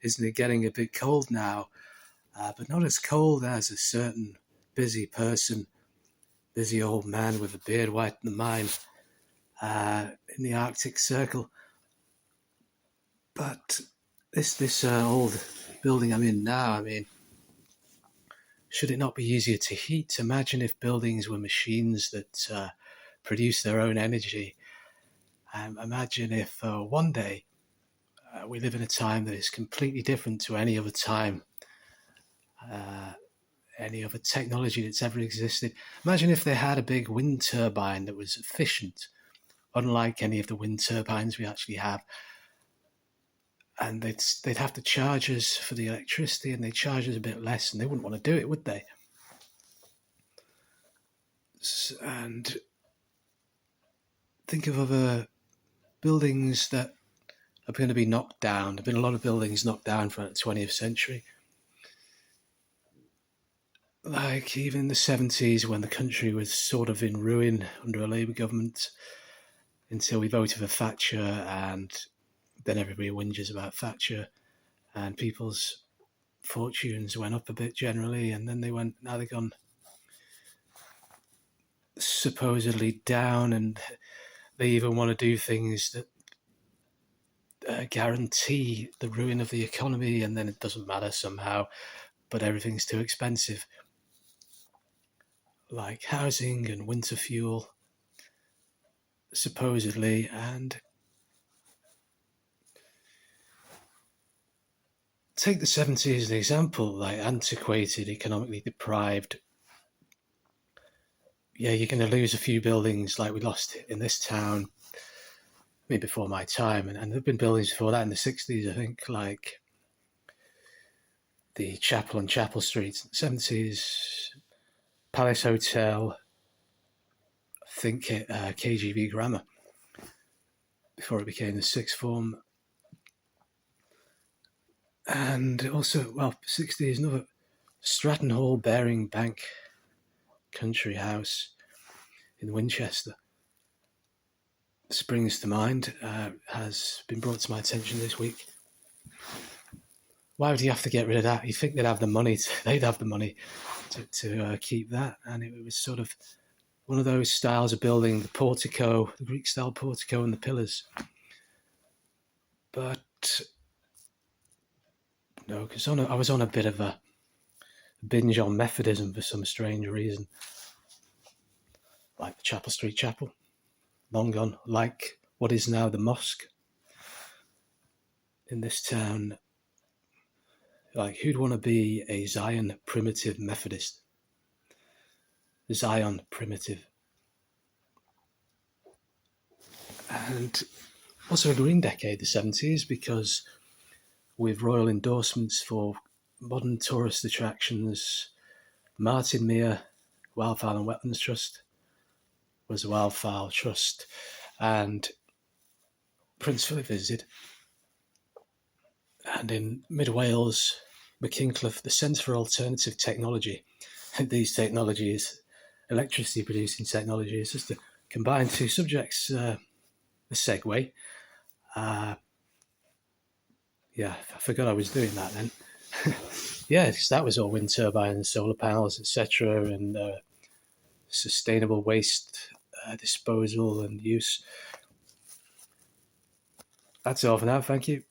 isn't it getting a bit cold now? But not as cold as a certain busy person, busy old man with a beard whiter than mine in the Arctic Circle. But this old building I'm in now, I mean, should it not be easier to heat? Imagine if buildings were machines that produce their own energy. Imagine if one day we live in a time that is completely different to any other time, any other technology that's ever existed. Imagine if they had a big wind turbine that was efficient, unlike any of the wind turbines we actually have. And they'd have to charge us for the electricity, and they'd charge us a bit less, and they wouldn't want to do it, would they? And think of other buildings that are going to be knocked down. There have been a lot of buildings knocked down from the 20th century. Like even in the 70s, when the country was sort of in ruin under a Labour government, until we voted for Thatcher, and then everybody whinges about Thatcher, and people's fortunes went up a bit generally, and then now they've gone supposedly down, and they even want to do things that guarantee the ruin of the economy, and then it doesn't matter somehow, but everything's too expensive, like housing and winter fuel, supposedly. And take the 70s as an example, like antiquated, economically deprived. Yeah, you're going to lose a few buildings like we lost in this town, maybe before my time, and there have been buildings before that in the 60s, I think, like the chapel on Chapel Street in the 70s, Palace Hotel, I think KGB Grammar, before it became the sixth form. And also, well, 60s, another Stratton Hall Bearing Bank country house in Winchester springs to mind, has been brought to my attention this week. Why would you have to get rid of that? You think they'd have the money to keep that, and it was sort of one of those styles of building, the portico, the Greek style portico and the pillars. But no, because I was on a bit of a binge on Methodism for some strange reason, like the Chapel Street Chapel, long gone, like what is now the mosque in this town. Like, who'd want to be a Zion primitive Methodist? Zion primitive. And also a green decade, the 70s, because with royal endorsements for modern tourist attractions, Martin Mere Wildfowl and Wetlands Trust was a wildfowl trust, and Prince Philip visited. And in Mid Wales, Machynlleth, the Centre for Alternative Technology. These technologies, electricity producing technologies, just to combine two subjects, a segue. Yeah, I forgot I was doing that then. Yeah, that was all wind turbines, solar panels, etc., and sustainable waste disposal and use. That's all for now. Thank you.